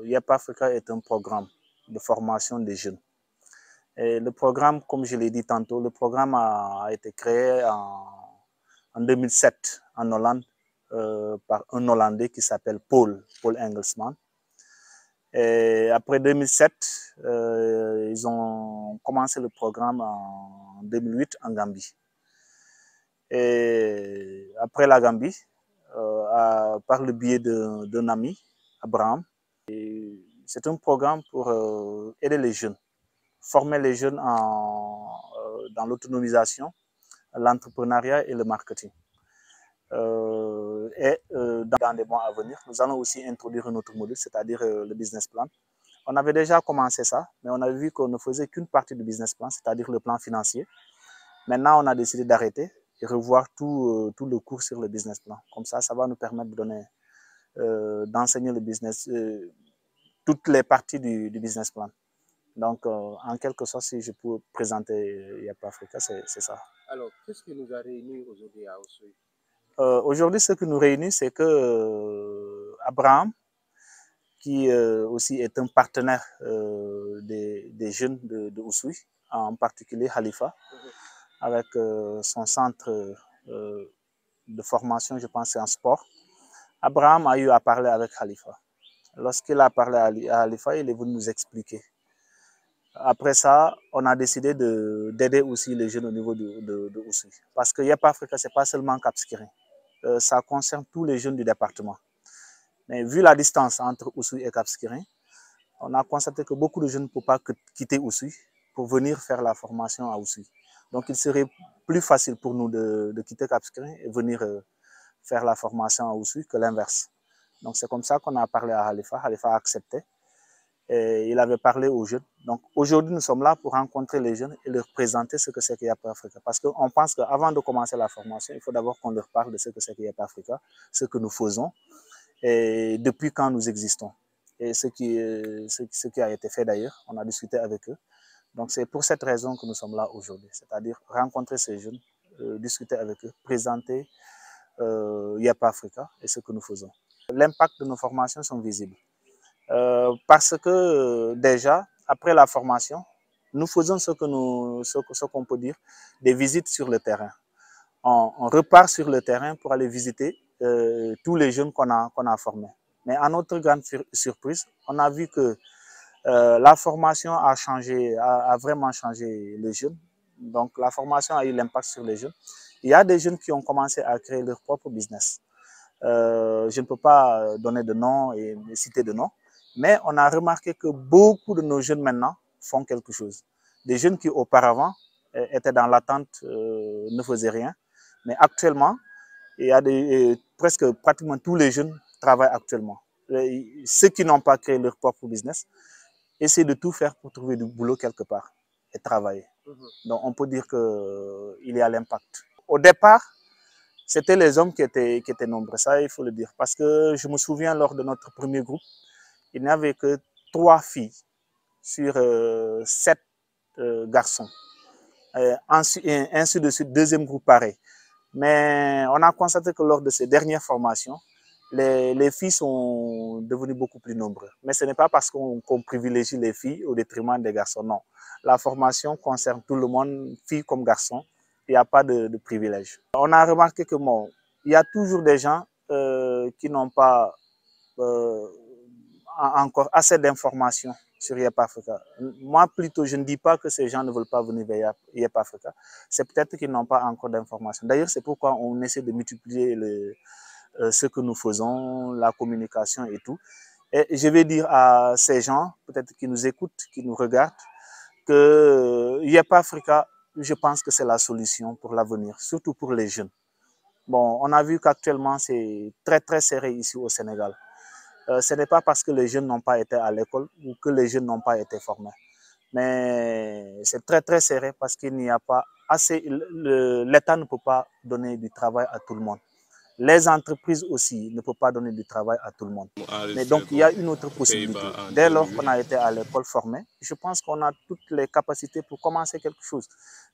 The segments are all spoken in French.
YEP Africa est un programme de formation des jeunes. Et le programme, comme je l'ai dit tantôt, le programme a été créé en 2007 en Hollande par un Hollandais qui s'appelle Paul Engelsman. Et après 2007, ils ont commencé le programme en 2008 en Gambie. Et après la Gambie, par le biais d'un ami, Abraham, c'est un programme pour aider les jeunes, former les jeunes dans l'autonomisation, l'entrepreneuriat et le marketing. Dans les mois à venir, nous allons aussi introduire un autre module, c'est-à-dire le business plan. On avait déjà commencé ça, mais on a vu qu'on ne faisait qu'une partie du business plan, c'est-à-dire le plan financier. Maintenant, on a décidé d'arrêter et revoir tout le cours sur le business plan. Comme ça va nous permettre d'enseigner le business, toutes les parties du business plan. Donc, en quelque sorte, si je peux présenter YEP Africa, c'est ça. Alors, qu'est-ce qui nous a réunis aujourd'hui à Oussouye? Aujourd'hui, ce qui nous réunit, c'est que Abraham, qui aussi est un partenaire des jeunes de Oussouye, en particulier Khalifa, avec son centre de formation, je pense, en sport. Abraham a eu à parler avec Khalifa. Lorsqu'il a parlé à Khalifa, il est venu nous expliquer. Après ça, on a décidé d'aider aussi les jeunes au niveau de Oussouye. Parce que YEP Africa, ce n'est pas seulement Cap Skirring. Ça concerne tous les jeunes du département. Mais vu la distance entre Oussouye et Cap Skirring, on a constaté que beaucoup de jeunes ne peuvent pas quitter Oussouye pour venir faire la formation à Oussouye. Donc, il serait plus facile pour nous de quitter Cap Skirring et venir faire la formation à Oussouye que l'inverse. Donc, c'est comme ça qu'on a parlé à Khalifa. Khalifa a accepté. Et il avait parlé aux jeunes. Donc, aujourd'hui, nous sommes là pour rencontrer les jeunes et leur présenter ce que c'est que YEP Africa. Parce qu'on pense qu'avant de commencer la formation, il faut d'abord qu'on leur parle de ce que c'est que YEP Africa, ce que nous faisons et depuis quand nous existons. Et ce qui a été fait d'ailleurs, on a discuté avec eux. Donc, c'est pour cette raison que nous sommes là aujourd'hui, c'est-à-dire rencontrer ces jeunes, discuter avec eux, présenter YEP Africa et ce que nous faisons. L'impact de nos formations sont visibles. Parce que déjà, après la formation, nous faisons ce qu'on peut dire, des visites sur le terrain. On repart sur le terrain pour aller visiter tous les jeunes qu'on a formés. Mais à notre grande surprise, on a vu que la formation a vraiment changé les jeunes. Donc la formation a eu l'impact sur les jeunes. Il y a des jeunes qui ont commencé à créer leur propre business. Je ne peux pas donner de nom et citer de nom, mais on a remarqué que beaucoup de nos jeunes maintenant font quelque chose. Des jeunes qui auparavant étaient dans l'attente, ne faisaient rien, mais actuellement, il y a pratiquement tous les jeunes travaillent actuellement. Ceux qui n'ont pas créé leur propre business essaient de tout faire pour trouver du boulot quelque part et travailler. Donc on peut dire qu'il y a l'impact. Au départ, c'était les hommes qui étaient nombreux, ça il faut le dire. Parce que je me souviens lors de notre premier groupe, il n'y avait que 3 filles sur 7 garçons. Ainsi de suite, deuxième groupe pareil. Mais on a constaté que lors de ces dernières formations, les filles sont devenues beaucoup plus nombreuses. Mais ce n'est pas parce qu'on privilégie les filles au détriment des garçons, non. La formation concerne tout le monde, filles comme garçons. Il n'y a pas de privilège. On a remarqué que bon, il y a toujours des gens qui n'ont pas encore assez d'informations sur YEP Africa. Moi, plutôt, je ne dis pas que ces gens ne veulent pas venir vers YEP Africa. C'est peut-être qu'ils n'ont pas encore d'informations. D'ailleurs, c'est pourquoi on essaie de multiplier ce que nous faisons, la communication et tout. Et je vais dire à ces gens, peut-être qui nous écoutent, qui nous regardent, que YEP Africa, je pense que c'est la solution pour l'avenir, surtout pour les jeunes. Bon, on a vu qu'actuellement, c'est très, très serré ici au Sénégal. Ce n'est pas parce que les jeunes n'ont pas été à l'école ou que les jeunes n'ont pas été formés. Mais c'est très, très serré parce qu'il n'y a pas assez... L'État ne peut pas donner du travail à tout le monde. Les entreprises aussi ne peuvent pas donner du travail à tout le monde. Mais donc, il y a une autre possibilité. Dès lors qu'on a été à l'école formé, je pense qu'on a toutes les capacités pour commencer quelque chose.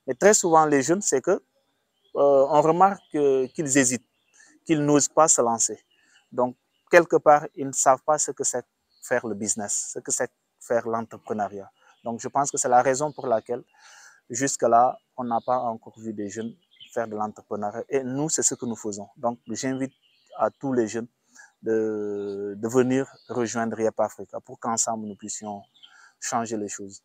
Mais très souvent, les jeunes, c'est que on remarque qu'ils hésitent, qu'ils n'osent pas se lancer. Donc, quelque part, ils ne savent pas ce que c'est faire le business, ce que c'est faire l'entrepreneuriat. Donc, je pense que c'est la raison pour laquelle, jusque-là, on n'a pas encore vu des jeunes faire de l'entrepreneuriat. Et nous, c'est ce que nous faisons. Donc, j'invite à tous les jeunes de venir rejoindre Yep Africa pour qu'ensemble, nous puissions changer les choses.